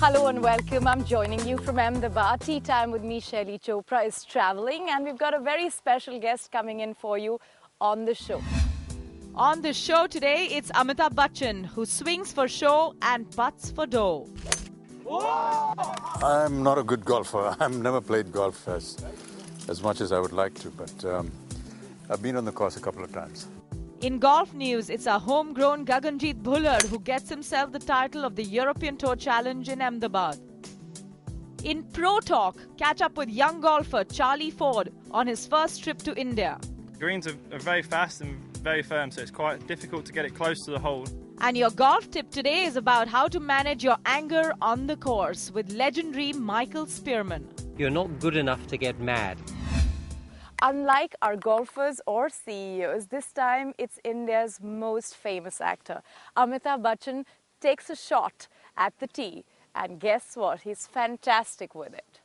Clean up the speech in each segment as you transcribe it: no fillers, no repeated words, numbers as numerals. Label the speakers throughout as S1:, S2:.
S1: Hello and welcome. I'm joining you from Ahmedabad. Tea Time with me, Shaili Chopra, is traveling, and we've got a very special guest coming in for you on the show.
S2: On the show today, it's Amitabh Bachchan, who swings for show and putts for dough.
S3: I'm not a good golfer. I've never played golf as much as I would like to, but I've been on the course a couple of times.
S2: In golf news, it's a homegrown Gaganjeet Bhullar who gets himself the title of the European Tour Challenge in Ahmedabad. In Pro Talk, catch up with young golfer Charlie Ford on his first trip to India.
S4: Greens are very fast and very firm, so it's quite difficult to get it close to the hole.
S2: And your golf tip today is about how to manage your anger on the course with legendary Michael Spearman.
S5: You're not good enough to get mad.
S1: Unlike our golfers or CEOs, this time it's India's most famous actor. Amitabh Bachchan takes a shot at the tee, and guess what? He's fantastic with it.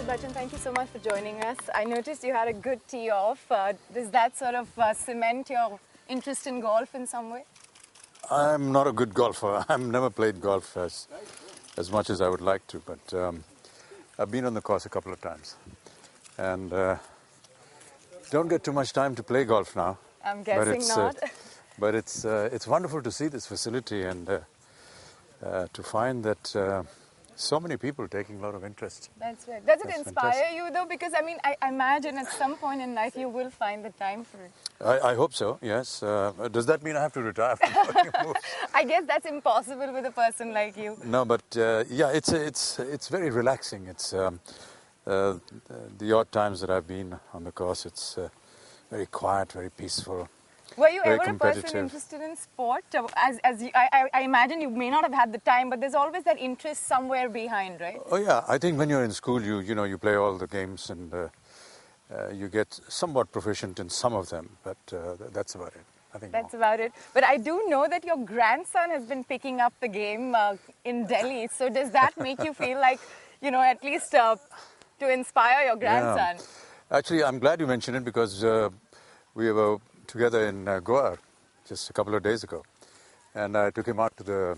S1: Bachchan, thank you so much for joining us. I noticed you had a good tee off. Does that sort of cement your interest in golf in some way?
S3: I'm not a good golfer. I've never played golf as much as I would like to, but I've been on the course a couple of times. And don't get too much time to play golf now.
S1: I'm guessing not.
S3: But it's wonderful to see this facility and to find that so many people taking a lot of interest.
S1: That's right. Does it inspire
S3: fantastic.
S1: you though? Because I mean, I imagine at some point in life you will find the time for it.
S3: I hope so, yes. Does that mean I have to retire from playing moves?
S1: I guess that's impossible with a person like you.
S3: No, but yeah, it's very relaxing. It's the odd times that I've been on the course, it's very quiet, very peaceful.
S1: Were you
S3: Very
S1: ever a person
S3: competitive.
S1: interested in sport? I imagine you may not have had the time, but there's always that interest somewhere behind, right?
S3: Oh yeah, I think when you're in school, you play all the games and you get somewhat proficient in some of them, but that's about it. I think
S1: That's about it. But I do know that your grandson has been picking up the game in Delhi. So does that make you feel like, at least to inspire your grandson?
S3: Yeah. Actually, I'm glad you mentioned it because we were together in Goa just a couple of days ago. And I took him out to the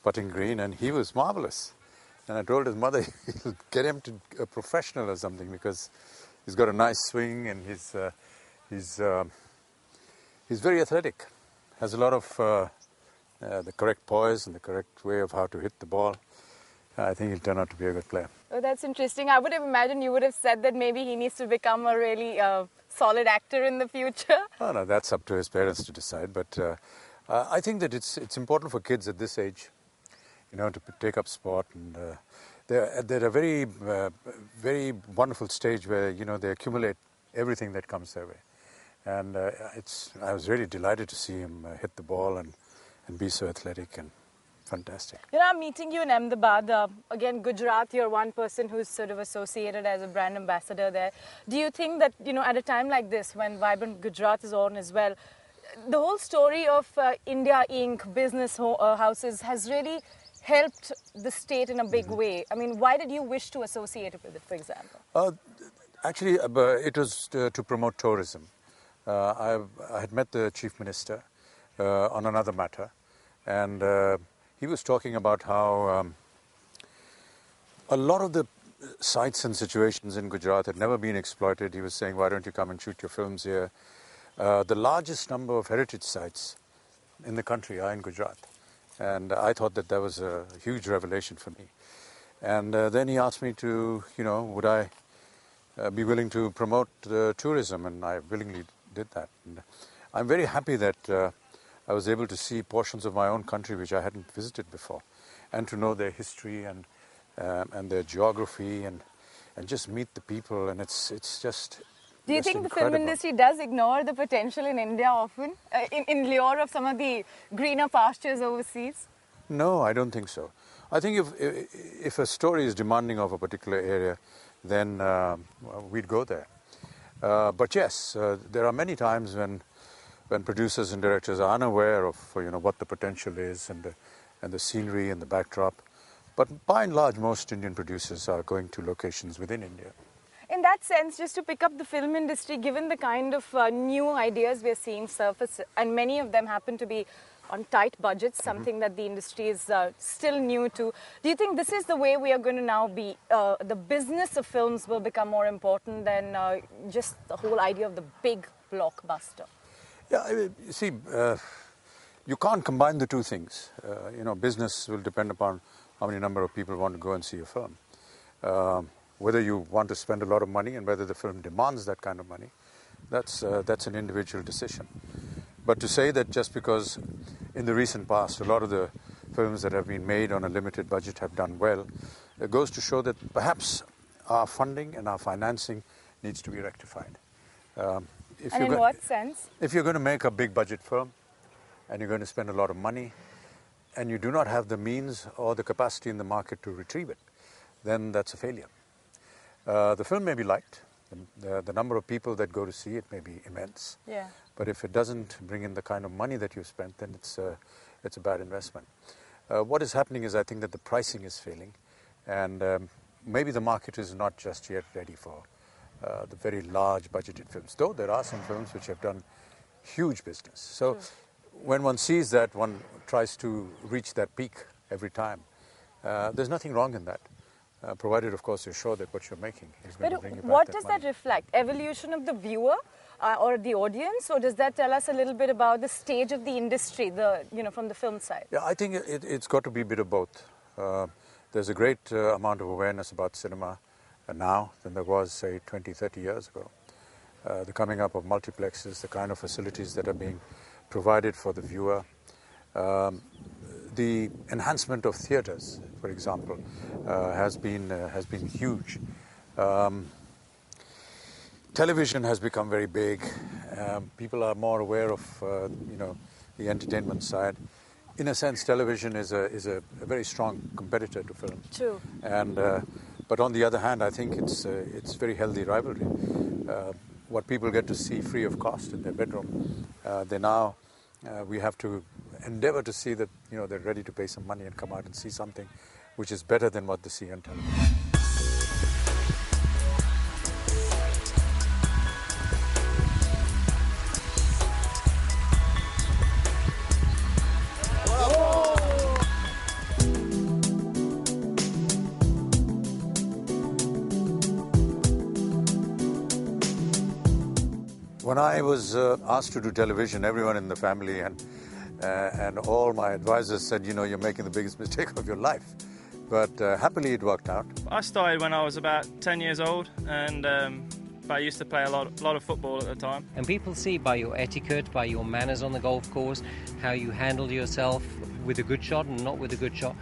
S3: putting green and he was marvelous. And I told his mother he'll get him to a professional or something because he's got a nice swing and he's very athletic. Has a lot of the correct poise and the correct way of how to hit the ball. I think he'll turn out to be a good player.
S1: Oh, that's interesting. I would have imagined you would have said that maybe he needs to become a really solid actor in the future.
S3: Oh, no, that's up to his parents to decide. But I think that it's important for kids at this age, to take up sport. And they're at a very, very wonderful stage where, they accumulate everything that comes their way. And I was really delighted to see him hit the ball and be so athletic and fantastic.
S1: I'm meeting you in Ahmedabad. Again, Gujarat, you're one person who's sort of associated as a brand ambassador there. Do you think that, at a time like this, when Vibrant Gujarat is on as well, the whole story of India Inc., business houses, has really helped the state in a big way? I mean, why did you wish to associate it with it, for example?
S3: Actually, it was to promote tourism. I had met the Chief Minister on another matter, and he was talking about how a lot of the sites and situations in Gujarat had never been exploited. He was saying, why don't you come and shoot your films here? The largest number of heritage sites in the country are in Gujarat. And I thought that was a huge revelation for me. And then he asked me to, would I be willing to promote tourism, and I willingly did that. And I'm very happy that I was able to see portions of my own country which I hadn't visited before, and to know their history and their geography, and just meet the people, and it's just.
S1: Do you
S3: just
S1: think the film
S3: incredible.
S1: industry does ignore the potential in India often, in lieu of some of the greener pastures overseas?
S3: No, I don't think so. I think if a story is demanding of a particular area, then we'd go there. But yes, there are many times when producers and directors are unaware of what the potential is, and the scenery and the backdrop. But by and large, most Indian producers are going to locations within India.
S1: In that sense, just to pick up the film industry, given the kind of new ideas we're seeing surface, and many of them happen to be on tight budgets, something that the industry is still new to, do you think this is the way we are going to now be, the business of films will become more important than just the whole idea of the big blockbuster?
S3: Yeah, you see, you can't combine the two things. Business will depend upon how many number of people want to go and see a film. Whether you want to spend a lot of money and whether the film demands that kind of money, that's an individual decision. But to say that just because in the recent past a lot of the films that have been made on a limited budget have done well, it goes to show that perhaps our funding and our financing needs to be rectified.
S1: And in what sense?
S3: If you're going to make a big budget film and you're going to spend a lot of money and you do not have the means or the capacity in the market to retrieve it, then that's a failure. The film may be liked, the number of people that go to see it may be immense,
S1: Yeah.
S3: but if it doesn't bring in the kind of money that you've spent, then it's a bad investment. What is happening is I think that the pricing is failing, and maybe the market is not just yet ready for the very large budgeted films, though there are some films which have done huge business. So when one sees that, one tries to reach that peak every time. There's nothing wrong in that. Provided, of course, you're sure that what you're making is going to bring you back
S1: what
S3: that
S1: does
S3: money.
S1: that reflect? Evolution of the viewer or the audience, or does that tell us a little bit about the stage of the industry, from the film side?
S3: Yeah, I think it's got to be a bit of both. There's a great amount of awareness about cinema now than there was, say, 20, 30 years ago. The coming up of multiplexes, the kind of facilities that are being provided for the viewer, the enhancement of theatres, for example, has been huge. Television has become very big. People are more aware of the entertainment side. In a sense, television is a very strong competitor to film.
S1: True.
S3: And but on the other hand, I think it's very healthy rivalry. What people get to see free of cost in their bedroom, we have to endeavor to see that they're ready to pay some money and come out and see something which is better than what they see on television. When I was asked to do television, everyone in the family and all my advisors said, you're making the biggest mistake of your life. But happily it worked out.
S4: I started when I was about 10 years old, and I used to play a lot of football at the time.
S5: And people see by your etiquette, by your manners on the golf course, how you handle yourself with a good shot and not with a good shot.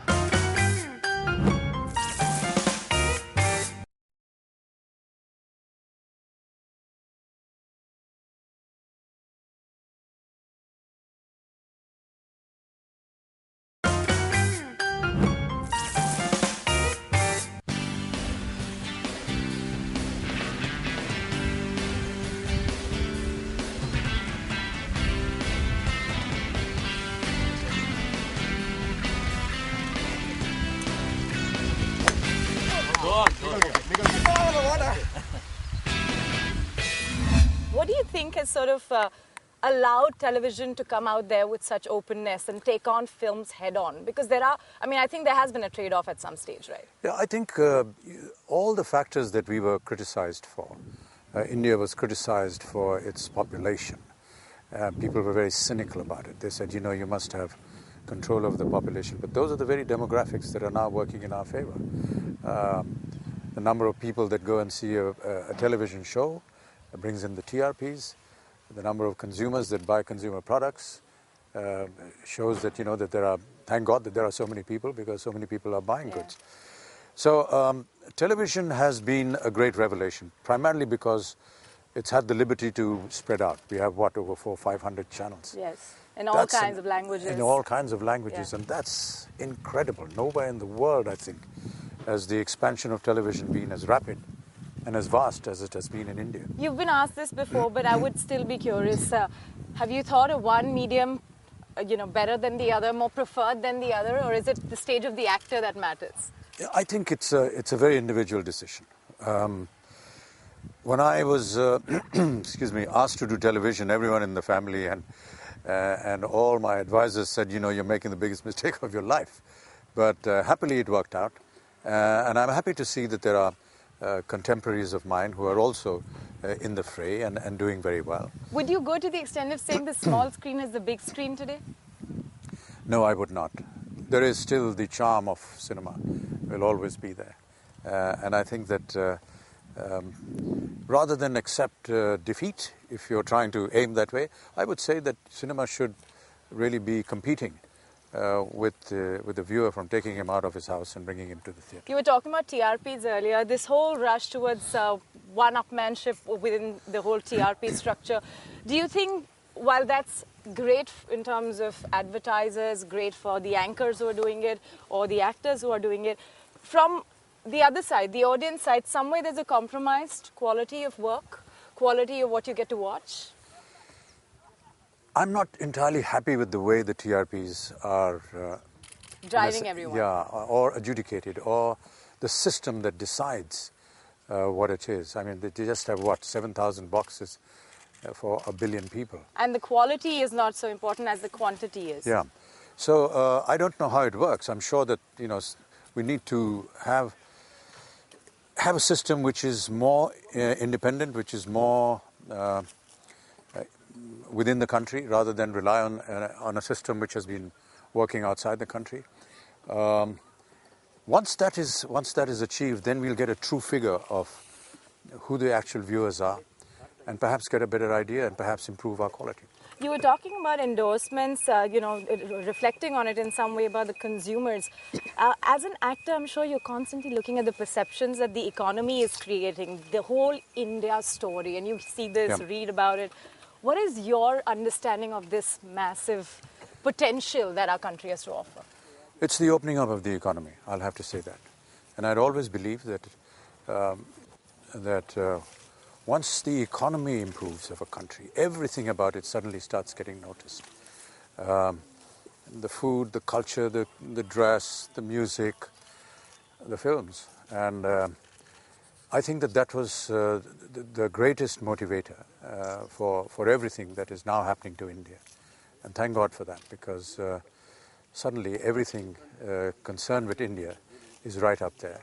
S1: What do you think has sort of allowed television to come out there with such openness and take on films head on? Because I think there has been a trade-off at some stage, right?
S3: Yeah, I think all the factors that we were criticized for, India was criticized for its population. People were very cynical about it. They said, you must have control of the population. But those are the very demographics that are now working in our favor. The number of people that go and see a television show brings in the TRPs. The number of consumers that buy consumer products shows that, that there are, thank God that there are so many people, because so many people are buying goods. So television has been a great revelation, primarily because it's had the liberty to spread out. We have, over 400 or 500 channels.
S1: Yes, in all kinds of languages.
S3: In all kinds of languages, and that's incredible. Nowhere in the world, I think, has the expansion of television been as rapid and as vast as it has been in India.
S1: You've been asked this before, but I would still be curious. Have you thought of one medium, better than the other, more preferred than the other, or is it the stage of the actor that matters?
S3: I think it's a very individual decision. When I was, asked to do television, everyone in the family and all my advisors said, you're making the biggest mistake of your life. But happily it worked out. And I'm happy to see that there are contemporaries of mine who are also in the fray and doing very well.
S1: Would you go to the extent of saying the small screen is the big screen today?
S3: No, I would not. There is still the charm of cinema, will always be there. And I think that rather than accept defeat, if you're trying to aim that way, I would say that cinema should really be competing with the viewer, from taking him out of his house and bringing him to the theatre.
S1: You were talking about TRPs earlier. This whole rush towards one-upmanship within the whole TRP structure. Do you think, while that's great in terms of advertisers, great for the anchors who are doing it, or the actors who are doing it, from the other side, the audience side, somewhere there's a compromised quality of work, quality of what you get to watch?
S3: I'm not entirely happy with the way the TRPs are
S1: driving everyone.
S3: Yeah, or adjudicated, or the system that decides what it is. I mean, they just have, 7,000 boxes for 1 billion people.
S1: And the quality is not so important as the quantity is.
S3: Yeah. So I don't know how it works. I'm sure that, we need to have a system which is more independent, which is more within the country, rather than rely on a system which has been working outside the country. Once that is achieved, then we'll get a true figure of who the actual viewers are, and perhaps get a better idea, and perhaps improve our quality.
S1: You were talking about endorsements, reflecting on it in some way about the consumers. As an actor, I'm sure you're constantly looking at the perceptions that the economy is creating, the whole India story, and you see this, read about it. What is your understanding of this massive potential that our country has to offer?
S3: It's the opening up of the economy, I'll have to say that. And I'd always believed that once the economy improves of a country, everything about it suddenly starts getting noticed. The food, the culture, the dress, the music, the films. And I think that was the greatest motivator for everything that is now happening to India. And thank God for that, because suddenly everything concerned with India is right up there.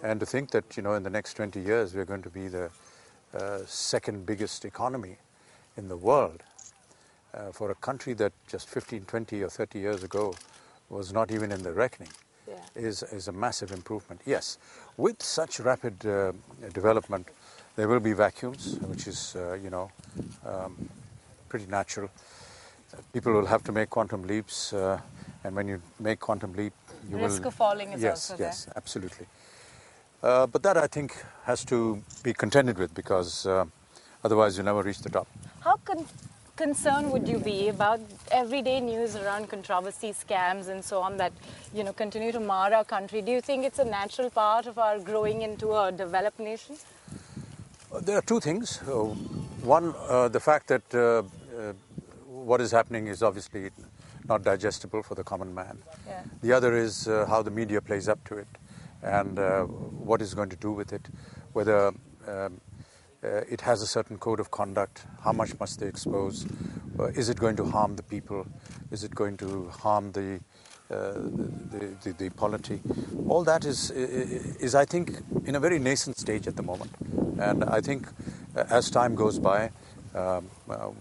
S3: And to think that, in the next 20 years we're going to be the second biggest economy in the world, for a country that just 15, 20 or 30 years ago was not even in the reckoning, is a massive improvement. Yes, with such rapid development, there will be vacuums, which is, pretty natural. People will have to make quantum leaps, and when you make quantum leap, you will...
S1: Risk of falling is also there.
S3: Yes, absolutely. But that, I think, has to be contended with, because otherwise you'll never reach the top.
S1: How concerned would you be about everyday news around controversy, scams and so on that, continue to mar our country? Do you think it's a natural part of our growing into a developed nation?
S3: There are two things. One, the fact that what is happening is obviously not digestible for the common man.
S1: Yeah.
S3: The other is how the media plays up to it, and what is going to do with it, whether it has a certain code of conduct, how much must they expose, is it going to harm the people, is it going to harm the polity. All that is, I think, in a very nascent stage at the moment. And I think as time goes by,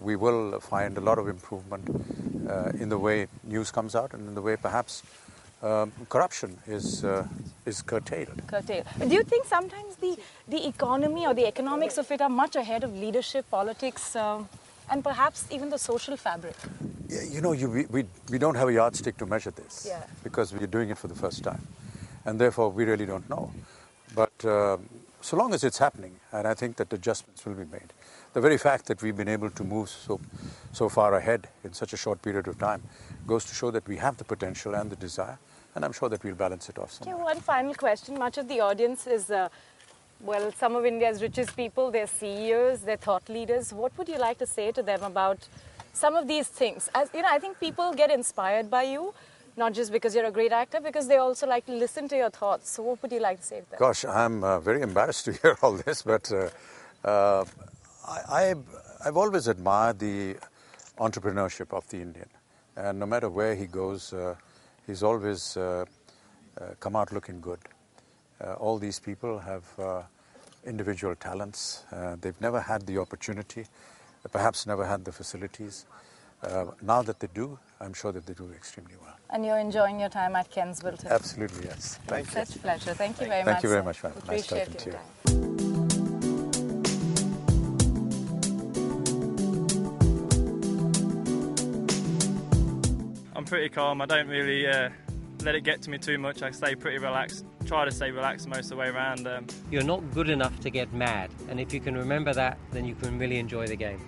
S3: we will find a lot of improvement in the way news comes out, and in the way perhaps corruption is curtailed.
S1: Curtail. Do you think sometimes the economy or the economics of it are much ahead of leadership, politics, and perhaps even the social fabric?
S3: Yeah, you know, we don't have a yardstick to measure this because we're doing it for the first time. And therefore, we really don't know. But so long as it's happening, and I think that adjustments will be made. The very fact that we've been able to move so far ahead in such a short period of time goes to show that we have the potential and the desire, and I'm sure that we'll balance it off somewhere.
S1: Okay, one final question. Much of the audience is, well, some of India's richest people, they're CEOs, they're thought leaders. What would you like to say to them about some of these things? As you know, I think people get inspired by you, not just because you're a great actor, because they also like to listen to your thoughts. So what would you like to say to them?
S3: Gosh, I'm very embarrassed to hear all this, but I've always admired the entrepreneurship of the Indian. And no matter where he goes, he's always come out looking good. All these people have individual talents. They've never had the opportunity, perhaps never had the facilities. Now that they do, I'm sure that they do extremely well.
S1: And you're enjoying your time at Kensvilton.
S3: Absolutely, yes. Thank you.
S1: Such a pleasure. Thank you very much.
S3: Thank you very much, ma'am. Nice
S1: Appreciate
S3: talking to
S1: your
S3: you.
S1: time.
S4: I'm pretty calm. I don't really let it get to me too much. I stay pretty relaxed. Try to stay relaxed most of the way around.
S5: You're not good enough to get mad, and if you can remember that, then you can really enjoy the game.